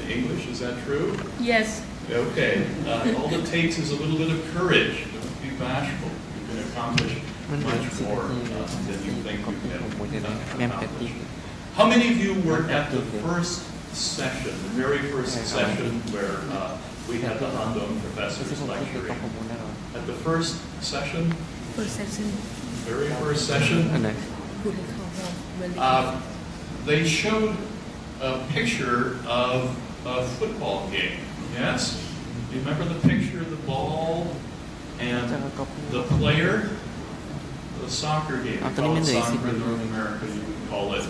English. Is that true? Yes. Okay. All it takes is a little bit of courage. Don't be bashful. You can accomplish much more than you think you can accomplish. How many of you were at the first session, the very first session where we had the Handong professors lecturing? At the first session? First session. Very first session? They showed a picture of a football game. Yes? You remember the picture of the ball and the player? The soccer game. We call it soccer in North America. You would call it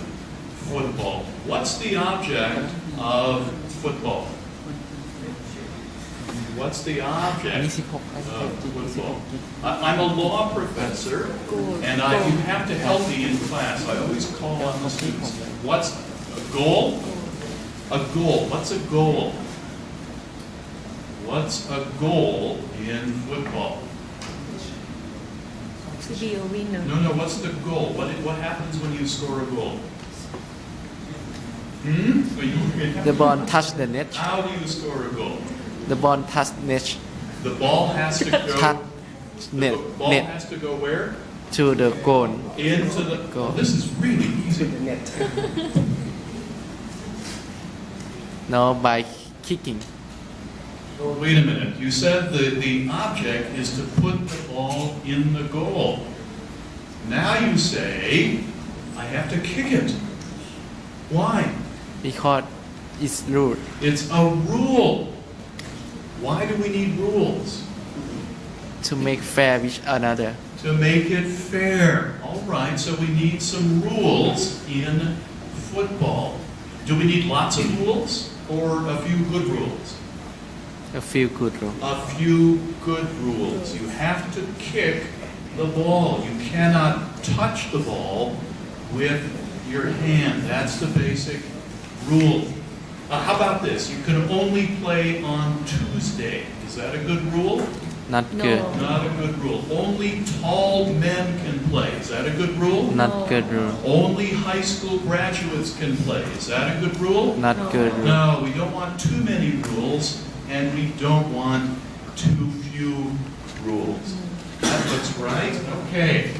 football. What's the object of football? What's the object of football? I'm a law professor, and you have to help me in class. I always call on the students. What's a goal? A goal. What's a goal? What's a goal in football? To be a winner. No. What's the goal? What happens when you score a goal? The ball touch the net. How do you score a goal? The ball touch net. The ball has to go. Touch The net. ball Net has to go where? to the goal. Into the Goal. This is really easy. No, by kicking. Wait a minute. You said the object is to put the ball in the goal. Now you say, I have to kick it. Why? Because it's rude. It's a rule. Why do we need rules? To make fair with another. To make it fair. All right, so we need some rules in football. Do we need lots of rules or a few good rules? A few good rules. A few good rules. You have to kick the ball. You cannot touch the ball with your hand. That's the basic rule. How about this? You can only play on Tuesday. Is that a good rule? Not No. good. Not a good rule. Only tall men can play. Is that a good rule? Not good rule. Only high school graduates can play. Is that a good rule? Not good rule. No, we don't want too many rules, and we don't want too few rules. That looks right. Okay.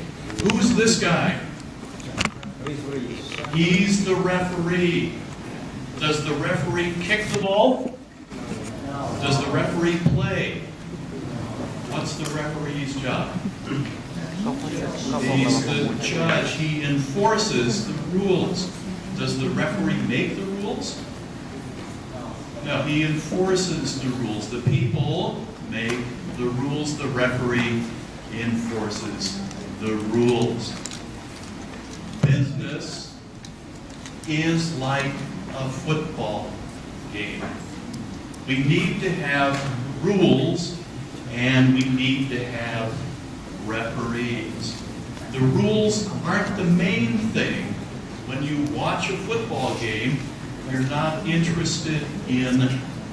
Who's this guy? He's the referee. Does the referee kick the ball? Does the referee play? What's the referee's job? He's the judge. He enforces the rules. Does the referee make the rules? No, he enforces the rules. The people make the rules. The referee enforces the rules. Business is like a football game. We need to have rules and we need to have referees. The rules aren't the main thing. When you watch a football game, you're not interested in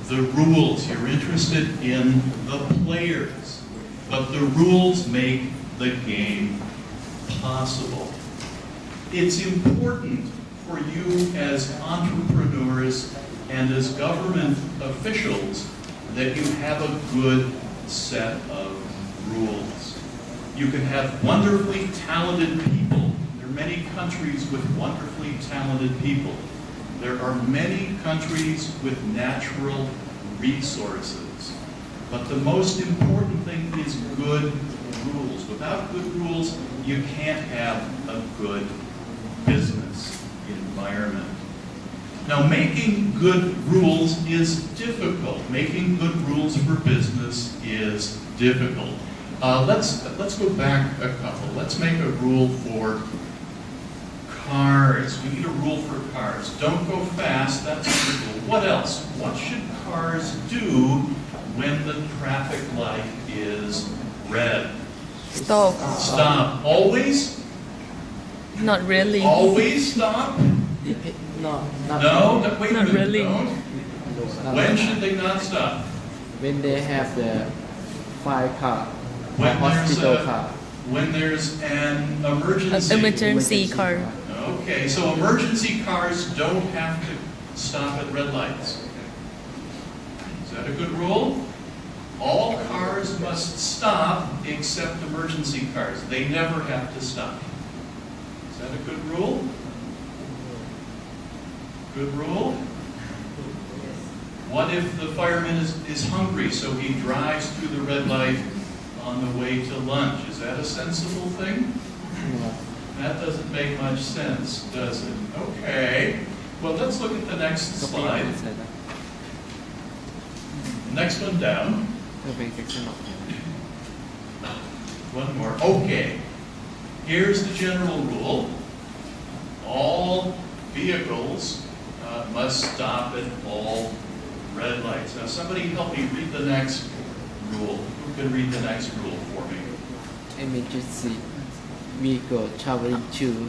the rules. You're interested in the players. But the rules make the game possible. It's important for you as entrepreneurs and as government officials that you have a good set of rules. You can have wonderfully talented people. There are many countries with wonderfully talented people. There are many countries with natural resources. But the most important thing is good rules. Without good rules, you can't have a good business environment. Now, making good rules is difficult. Making good rules for business is difficult. Let's go back a couple. Let's make a rule for cars. We need a rule for cars. Don't go fast. That's a rule. What else? What should cars do when the traffic light is red? Stop. Stop. Always? Not really. Always stop? No, No? Wait a Not minute. really. Don't? When should they not stop? When they have the fire car, When hospital car. when there's an emergency. Emergency car. Okay, so emergency cars don't have to stop at red lights. that a good rule? All cars must stop except emergency cars. They never have to stop. Is that a good rule? Good rule? What if the fireman is hungry, so he drives through the red light on the way to lunch? Is that a sensible thing? That doesn't make much sense, does it? Okay. Well, let's look at the next slide. Next one down. One more. Okay. Here's the general rule. All vehicles must stop at all red lights. Now, somebody help me read the next rule. Who can read the next rule for me? Emergency vehicle traveling to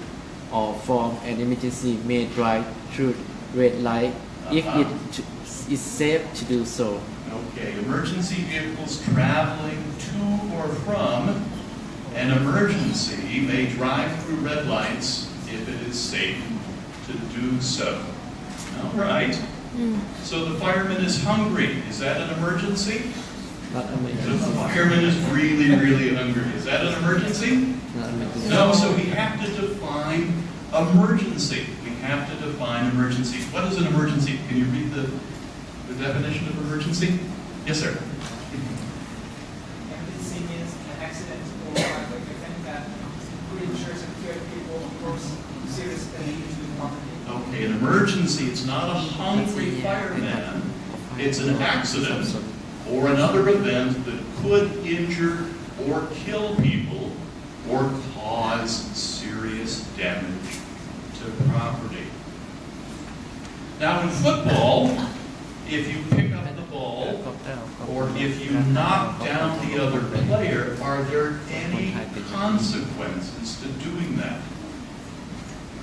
or from an emergency may drive through red light if it is safe to do so. Okay, emergency vehicles traveling to or from an emergency may drive through red lights if it is safe to do so. All right. So the fireman is hungry. Is that an emergency? Not The emergency. fireman is really, really hungry. Is that an emergency? Not emergency. No, so we have to define emergency. We have to define emergency. What is an emergency? Can you read the definition of emergency? Yes, sir. Emergency means an accident or traffic event that could injure secure people or serious damage to property. Okay, an emergency, it's not a hungry fireman. It's an accident or another event that could injure or kill people or cause serious damage to property. Now in football, if you pick up the ball or if you knock down the other player, are there any consequences to doing that?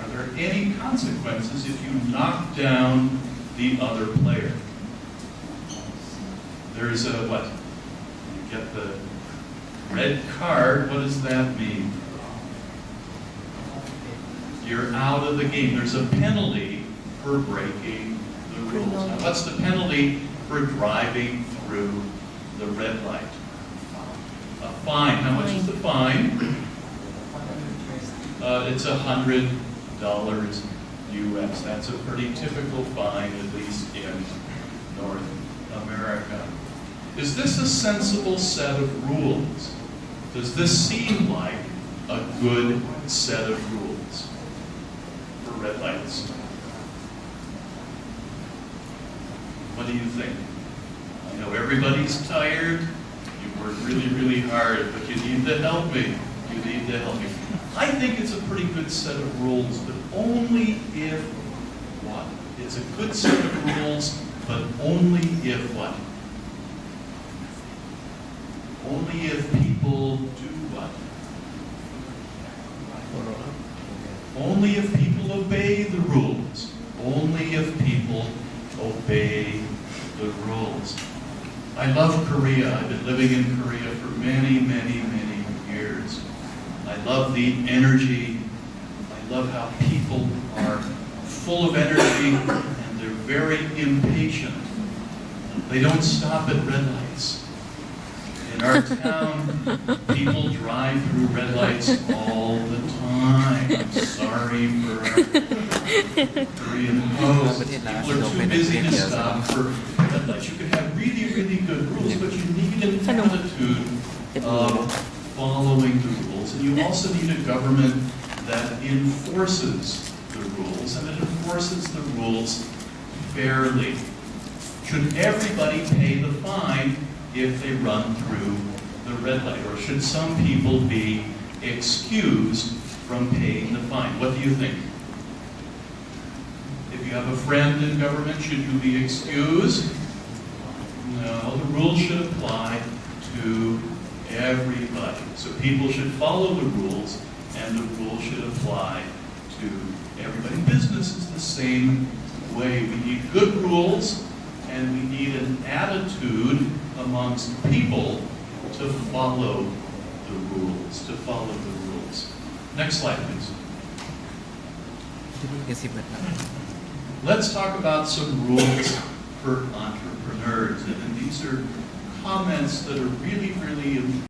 Are there any consequences if you knock down the other player? There's a what? You get the red card. What does that mean? You're out of the game. There's a penalty for breaking the rules. Now, what's the penalty for driving through the red light? A fine. How much is the fine? It's $100 US. That's a pretty typical fine, at least in North America. Is this a sensible set of rules? Does this seem like a good set of rules for red lights? What do you think? I know everybody's tired. You worked really, really hard, but you need to help me. You need to help me. I think it's a pretty good set of rules, but only if what? It's a good set of rules, but only if what? Only if people do what? Only if people obey the rules. Only if people obey the rules. I love Korea. I've been living in Korea for many, many, many years. I love the energy. I love how people are full of energy and they're very impatient. They don't stop at red lights. In our town, people drive through red lights all the time. I'm sorry for our Korean hosts. People are too busy to stop for red lights. You can have really, really good rules, but you need an attitude of following the rules. And you also need a government that enforces the rules, and that enforces the rules fairly. Should everybody pay the fine if they run through the red light? Or should some people be excused from paying the fine? What do you think? If you have a friend in government, should you be excused? No, the rules should apply to everybody. So people should follow the rules, and the rules should apply to everybody. Business is the same way. We need good rules, and we need an attitude amongst people to follow the rules, Next slide, please. Let's talk about some rules for entrepreneurs. And these are comments that are really, really